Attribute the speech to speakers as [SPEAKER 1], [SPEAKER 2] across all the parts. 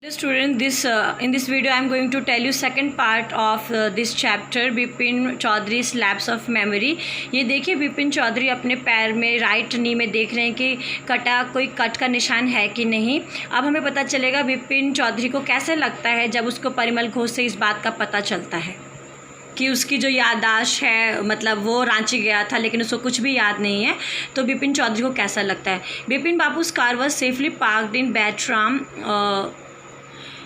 [SPEAKER 1] Student, this in this video I am going to tell you second part of this chapter Bipin Chaudhary lapse of memory. ये देखिए बिपिन चौधरी अपने पैर में right knee में देख रहे हैं कि कोई कट का निशान है कि नहीं। अब हमें पता चलेगा बिपिन चौधरी को कैसे लगता है जब उसको परिमल घोष से इस बात का पता चलता है कि उसकी जो याददाश्त है, मतलब वो रांची गया था लेकिन उसको कुछ भी याद नहीं है। तो बिपिन चौधरी को कैसा लगता है। Bipin Babu's car was safely parked in बैटराम।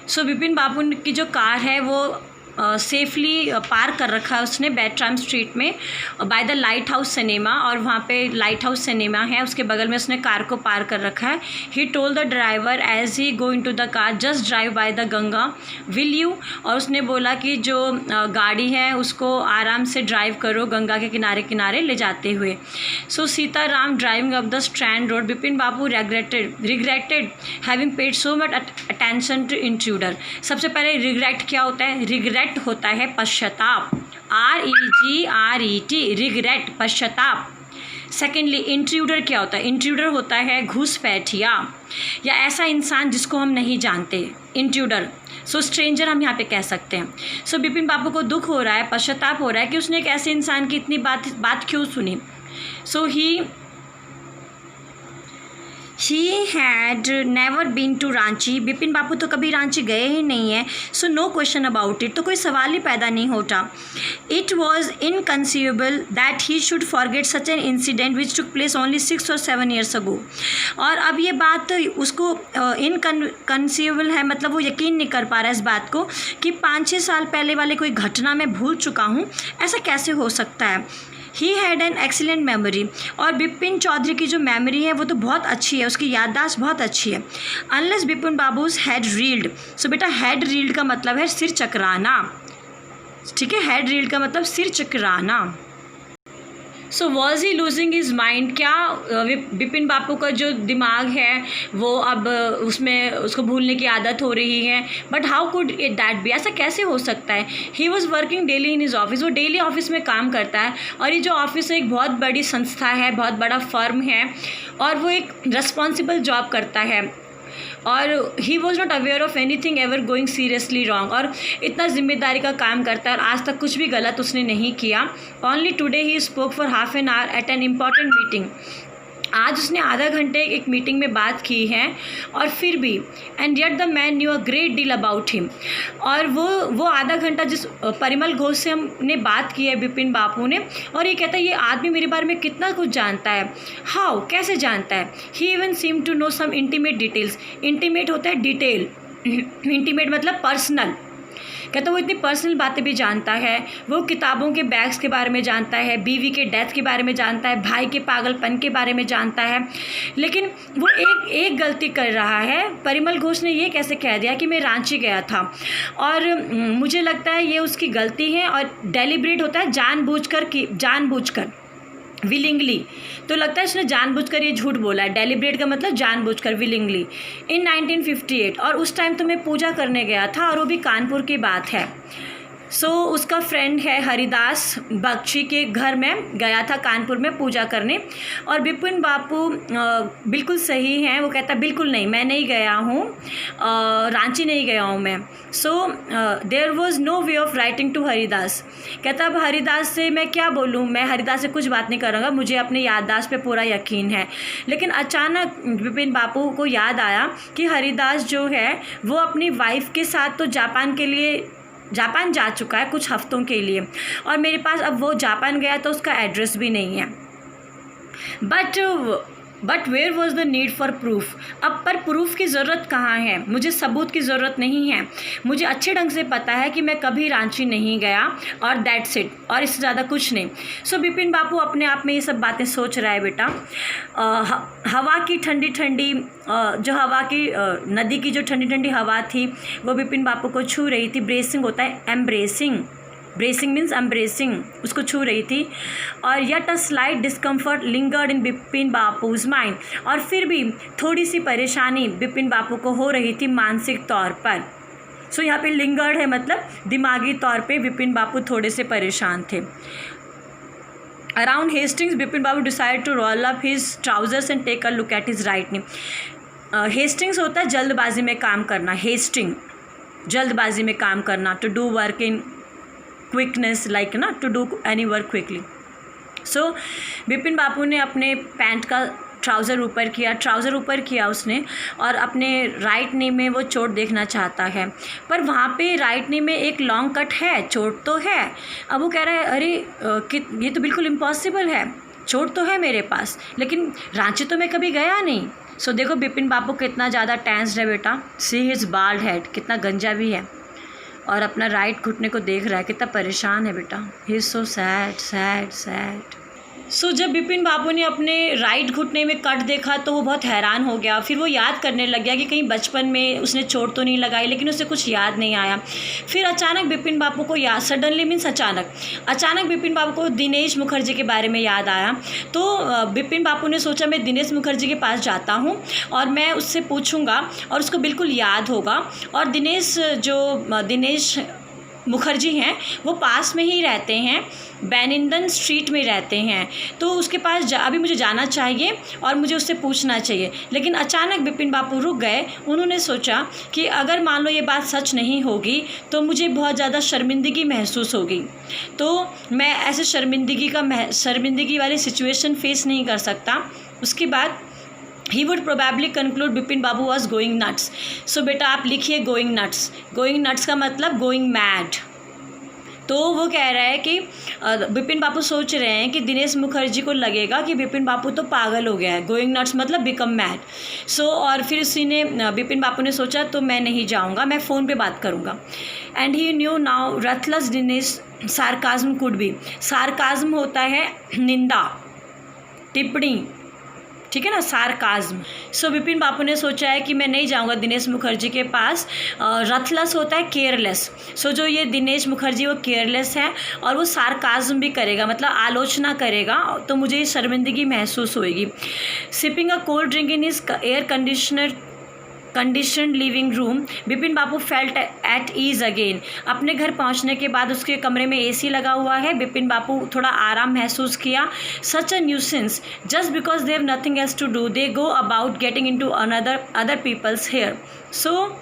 [SPEAKER 1] सो बिपिन बाबू की जो कार है वो सेफली पार्क कर रखा है उसने बैटराम स्ट्रीट में by the light house cinema, और वहाँ पे लाइट हाउस सिनेमा है उसके बगल में उसने कार को पार्क कर रखा है। He told the driver as he go into the car just drive by the Ganga will you, और उसने बोला कि जो गाड़ी है उसको आराम से ड्राइव करो गंगा के किनारे किनारे ले जाते हुए। सो Sitaram driving up the Strand road, Bipin Babu regretted having paid so much attention to intruder. सबसे पहले रिग्रेट क्या होता है? रिग्रेट होता है पश्चाताप, REGRET, रिग्रेट पश्चाताप। सेकेंडली इंट्रूडर क्या होता है? इंट्रूडर होता है घुसपैठिया या ऐसा इंसान जिसको हम नहीं जानते, इंट्रूडर। सो स्ट्रेंजर हम यहाँ पे कह सकते हैं। सो बिपिन बाबू को दुख हो रहा है, पश्चाताप हो रहा है कि उसने एक ऐसे इंसान की इतनी बात क्यों सुनी। So he had never been to Ranchi, Bipin Babu तो कभी रांची गए ही नहीं है। So no question about it, तो कोई सवाल ही पैदा नहीं होता। It was inconceivable that he should forget such an incident which took place only 6 or 7 years ago. और अब ये बात उसको इनकन्सीवेबल है, मतलब वो यकीन नहीं कर पा रहा है इस बात को कि 5-6 साल पहले वाले कोई घटना मैं भूल चुका हूँ, ऐसा कैसे हो सकता है। He had an excellent memory, और बिपिन चौधरी की जो मेमोरी है वो तो बहुत अच्छी है, उसकी याददाश्त बहुत अच्छी है। Unless Bipin Babu's had reeled. So बेटा हैड रील्ड का मतलब है सिर चकराना, ठीक है। हैड रील्ड का मतलब सिर चकराना। So was he losing his mind, क्या बिपिन बापू का जो दिमाग है वो अब उसमें उसको भूलने की आदत हो रही है। But how could it that be, ऐसा कैसे हो सकता है। He was working daily in his office, वो डेली ऑफिस में काम करता है, और ये जो ऑफिस है एक बहुत बड़ी संस्था है, बहुत बड़ा फर्म है, और वो एक रिस्पॉन्सिबल जॉब करता है। और he was not aware of any thing ever going seriously wrong, और इतना जिम्मेदारी का काम करता है और आज तक कुछ भी गलत उसने नहीं किया। Only today he spoke for half an hour at an important meeting, आज उसने आधा घंटे एक मीटिंग में बात की है, और फिर भी and yet the man new a great deal about him. और वो आधा घंटा जिस परिमल घोष से हमने बात की है बिपिन बापू ने, और ये कहता है ये आदमी मेरे बारे में कितना कुछ जानता है। हाउ, कैसे जानता है। He even seem to know some intimate details. Intimate होता है डिटेल, इंटीमेट मतलब पर्सनल। कहता वो इतनी पर्सनल बातें भी जानता है, वो किताबों के बैग्स के बारे में जानता है, बीवी के डेथ के बारे में जानता है, भाई के पागलपन के बारे में जानता है। लेकिन वो एक गलती कर रहा है। परिमल घोष ने ये कैसे कह दिया कि मैं रांची गया था, और मुझे लगता है ये उसकी गलती है, और डेलिब्रेट होता है जानबूझकर विलिंगली। तो लगता है इसने जानबूझकर ये झूठ बोला है। डेलिब्रेट का मतलब जानबूझकर, विलिंगली। इन 1958, और उस टाइम तो मैं पूजा करने गया था, और वो भी कानपुर की बात है। सो उसका फ्रेंड है हरिदास बख्शी के घर में गया था कानपुर में पूजा करने, और बिपिन बापू बिल्कुल सही हैं। वो कहता बिल्कुल नहीं, मैं नहीं गया हूँ, रांची नहीं गया हूँ मैं। So there was no way of writing to Haridas. कहता अब हरिदास से मैं क्या बोलूँ, मैं हरिदास से कुछ बात नहीं करूँगा, मुझे अपने याददाश्त पे पूरा यकीन है। लेकिन अचानक बिपिन बापू को याद आया कि हरिदास जो है वो अपनी वाइफ के साथ तो जापान जा चुका है कुछ हफ्तों के लिए, और मेरे पास अब वो जापान गया तो उसका एड्रेस भी नहीं है। But where was the need for proof. अब पर प्रूफ की ज़रूरत कहाँ है, मुझे सबूत की ज़रूरत नहीं है। मुझे अच्छे ढंग से पता है कि मैं कभी रांची नहीं गया, और दैट्स इट, और इससे ज़्यादा कुछ नहीं। सो बिपिन बापू अपने आप में ये सब बातें सोच रहा है। बेटा हवा की ठंडी जो हवा की नदी की जो ठंडी ठंडी हवा थी वो बिपिन बापू को छू रही थी। ब्रेसिंग होता है एम्ब्रेसिंग, ब्रेसिंग मीन्स एम्ब्रेसिंग, उसको छू रही थी। और yet a slight discomfort lingered in Bipin Bapu's mind, और फिर भी थोड़ी सी परेशानी बिपिन बापू को हो रही थी मानसिक तौर पर। सो यहाँ पे लिंगर्ड है मतलब दिमागी तौर पे बिपिन बापू थोड़े से परेशान थे। Around Hastings Bipin Bapu decide to roll up his trousers and take a look at his right knee. Hastings होता है जल्दबाजी में काम करना, हेस्टिंग जल्दबाजी में काम करना, to do work in quickness, like ना to do any work quickly. So Bipin Bapu ने अपने पैंट का ट्राउज़र ऊपर किया उसने, और अपने राइट नी में वो चोट देखना चाहता है, पर वहाँ पे राइट नी में एक लॉन्ग कट है, चोट तो है। अब वो कह रहा है अरे ये तो बिल्कुल इम्पॉसिबल है, चोट तो है मेरे पास, लेकिन रांची तो मैं कभी गया नहीं। सो देखो बिपिन बापू कितना ज़्यादा टेंस्ड है बेटा, सी हिज बाल्ड हेड, कितना गंजा भी है, और अपना राइट घुटने को देख रहा है, कितना परेशान है बेटा, he is so sad sad sad. So जब बिपिन बापू ने अपने राइट घुटने में कट देखा तो वो बहुत हैरान हो गया। फिर वो याद करने लग गया कि कहीं बचपन में उसने चोट तो नहीं लगाई, लेकिन उसे कुछ याद नहीं आया। फिर अचानक बिपिन बापू को याद, सडनली मीन्स अचानक बिपिन बापू को दिनेश मुखर्जी के बारे में याद आया। तो बिपिन बापू ने सोचा मैं दिनेश मुखर्जी के पास जाता हूँ और मैं उससे पूछूँगा और उसको बिल्कुल याद होगा। और दिनेश मुखर्जी हैं वो पास में ही रहते हैं, बैनिंदन स्ट्रीट में रहते हैं, तो उसके पास अभी मुझे जाना चाहिए और मुझे उससे पूछना चाहिए। लेकिन अचानक बिपिन बापू रुक गए। उन्होंने सोचा कि अगर मान लो ये बात सच नहीं होगी तो मुझे बहुत ज़्यादा शर्मिंदगी महसूस होगी, तो मैं ऐसे शर्मिंदगी वाली सिचुएशन फेस नहीं कर सकता। उसके बाद he would probably conclude Bipin Babu was going nuts. So बेटा आप लिखिए गोइंग नट्स का मतलब गोइंग मैड। तो वो कह रहा है कि बिपिन बापू सोच रहे हैं कि दिनेश मुखर्जी को लगेगा कि बिपिन बापू तो पागल हो गया है, गोइंग नट्स मतलब बिकम मैड। सो और फिर बिपिन बापू ने सोचा तो मैं नहीं जाऊंगा, मैं फ़ोन पे बात करूंगा। And he knew now ruthless Dinesh sarcasm could be. Sarcasm होता है निंदा, टिप्पणी, ठीक है ना, सार्काज्म। सो बिपिन बापू ने सोचा है कि मैं नहीं जाऊंगा दिनेश मुखर्जी के पास। रथलस होता है केयरलेस। सो जो ये दिनेश मुखर्जी वो केयरलेस है और वो सार्काज्म भी करेगा, मतलब आलोचना करेगा, तो मुझे शर्मिंदगी महसूस होएगी। Sipping a cold drink in his air conditioned living room, Bipin Bapu felt at ease again. अपने घर पहुंचने के बाद उसके कमरे में एसी लगा हुआ है, बिपिन बापू थोड़ा आराम महसूस किया। Such a nuisance, just because they have nothing else to do they go about getting into other people's hair. So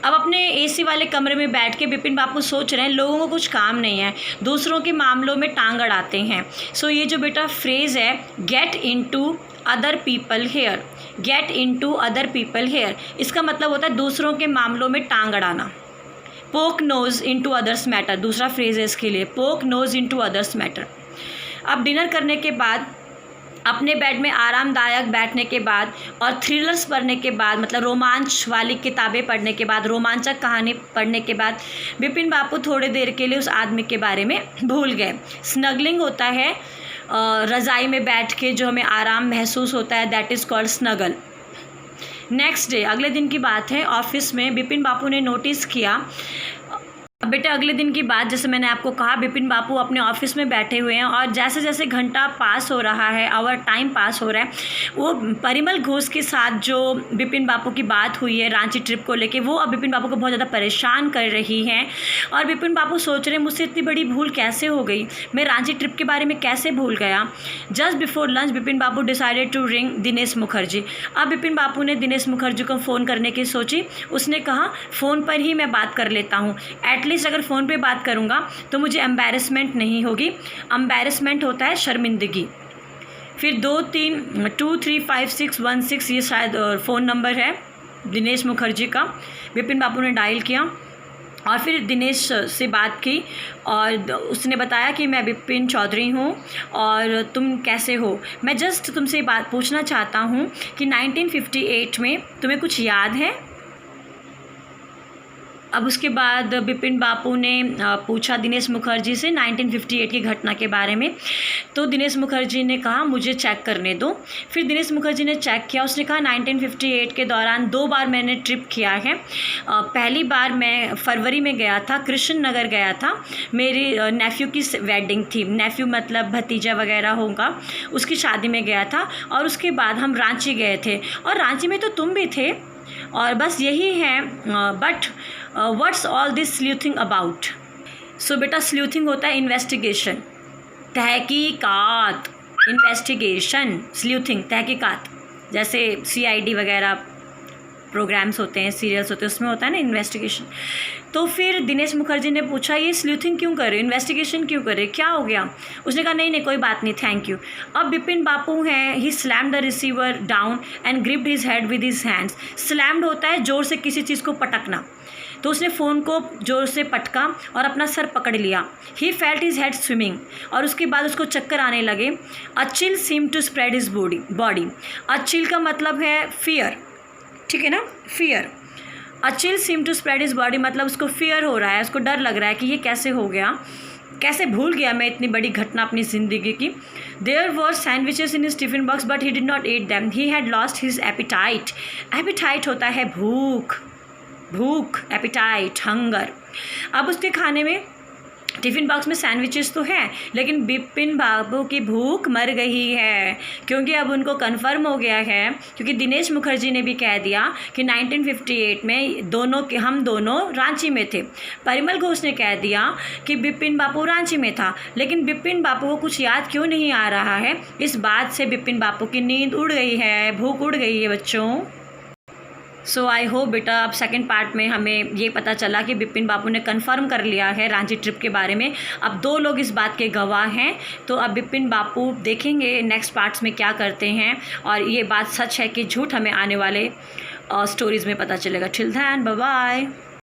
[SPEAKER 1] अब अपने एसी वाले कमरे में बैठ के बिपिन बापू सोच रहे हैं लोगों को कुछ काम नहीं है, दूसरों के मामलों में टांग अड़ाते हैं। सो ये जो बेटा फ्रेज़ है get into other people here, get into other people here, इसका मतलब होता है दूसरों के मामलों में टांग अड़ाना। पोक नोज इनटू अदर्स मैटर, दूसरा फ्रेज है इसके लिए, पोक नोज इनटू अदर्स मैटर। अब डिनर करने के बाद, अपने बेड में आरामदायक बैठने के बाद और थ्रिलर्स पढ़ने के बाद, मतलब रोमांच वाली किताबें पढ़ने के बाद, रोमांचक कहानी पढ़ने के बाद बिपिन बापू थोड़ी देर के लिए उस आदमी के बारे में भूल गए। स्नगलिंग होता है रज़ाई में बैठ के जो हमें आराम महसूस होता है, that is called snuggle. Next day, अगले दिन की बात है, ऑफिस में बिपिन बापू ने नोटिस किया। बेटा अगले दिन की बात, जैसे मैंने आपको कहा बिपिन बापू अपने ऑफिस में बैठे हुए हैं और जैसे जैसे घंटा पास हो रहा है, आवर टाइम पास हो रहा है, वो परिमल घोष के साथ जो बिपिन बापू की बात हुई है रांची ट्रिप को लेके, वो अब बिपिन बापू को बहुत ज़्यादा परेशान कर रही हैं। और बिपिन बापू सोच रहे हैं मुझसे इतनी बड़ी भूल कैसे हो गई, मैं रांची ट्रिप के बारे में कैसे भूल गया। Just before lunch Bipin Bapu decided to ring Dinesh Mukherjee. अब बिपिन बापू ने दिनेश मुखर्जी को फ़ोन करने की सोची। उसने कहा फ़ोन पर ही मैं बात कर लेता हूँ, एटलीस्ट अगर फ़ोन पे बात करूँगा तो मुझे एम्बैरेसमेंट नहीं होगी। एम्बैरेसमेंट होता है शर्मिंदगी। फिर 235616 ये शायद फ़ोन नंबर है दिनेश मुखर्जी का। बिपिन बापू ने डायल किया और फिर दिनेश से बात की और उसने बताया कि मैं बिपिन चौधरी हूँ और तुम कैसे हो। मैं जस्ट तुमसे बात पूछना चाहता हूँ कि 1958 में तुम्हें कुछ याद है। अब उसके बाद बिपिन बापू ने पूछा दिनेश मुखर्जी से 1958 की घटना के बारे में। तो दिनेश मुखर्जी ने कहा मुझे चेक करने दो। फिर दिनेश मुखर्जी ने चेक किया। उसने कहा 1958 के दौरान 2 बार मैंने ट्रिप किया है। पहली बार मैं फरवरी में गया था, कृष्ण नगर गया था, मेरी नेफ्यू की वेडिंग थी। नेफ्यू मतलब भतीजा वगैरह होगा, उसकी शादी में गया था। और उसके बाद हम रांची गए थे और रांची में तो तुम भी थे और बस यही है। But what's all this sleuthing about. So बेटा स्लूथिंग होता है इन्वेस्टिगेशन, तहकीकात, इन्वेस्टिगेशन, स्लूथिंग तहकीकात, जैसे CID वगैरह प्रोग्राम्स होते हैं, सीरियल्स होते हैं, उसमें होता है ना इन्वेस्टिगेशन। तो फिर दिनेश मुखर्जी ने पूछा ये स्लूथिंग क्यों कर रहे, इन्वेस्टिगेशन क्यों कर रहे, क्या हो गया? उसने कहा नहीं नहीं कोई बात नहीं, थैंक यू। अब बिपिन बापू हैं, he slammed the receiver down and gripped his head with his hands. Slammed होता है जोर से किसी चीज़ को पटकना, तो उसने फ़ोन को जोर से पटका और अपना सर पकड़ लिया। He felt his head swimming, और उसके बाद उसको चक्कर आने लगे। A chill seem to spread his body. A chill का मतलब है फियर, ठीक है ना, fear. A chill seem to spread his body मतलब उसको फियर हो रहा है, उसको डर लग रहा है कि ये कैसे हो गया, कैसे भूल गया मैं इतनी बड़ी घटना अपनी ज़िंदगी की। There were sandwiches in his tiffin box but he did not eat them. He had lost his appetite. Appetite होता है भूख, भूख, एपिटाइट, हंगर। अब उसके खाने में टिफ़िन बॉक्स में सैंडविचेस तो हैं, लेकिन बिपिन बाबू की भूख मर गई है, क्योंकि अब उनको कन्फर्म हो गया है, क्योंकि दिनेश मुखर्जी ने भी कह दिया कि 1958 में हम दोनों रांची में थे। परिमल घोष ने कह दिया कि बिपिन बापू रांची में था, लेकिन बिपिन बापू को कुछ याद क्यों नहीं आ रहा है, इस बात से बिपिन बापू की नींद उड़ गई है, भूख उड़ गई है बच्चों। सो आई होप बेटा अब सेकंड पार्ट में हमें ये पता चला कि बिपिन बापू ने कंफर्म कर लिया है रांची ट्रिप के बारे में। अब 2 लोग इस बात के गवाह हैं, तो अब बिपिन बापू देखेंगे नेक्स्ट पार्ट्स में क्या करते हैं, और ये बात सच है कि झूठ हमें आने वाले स्टोरीज़ में पता चलेगा। Till then bye bye.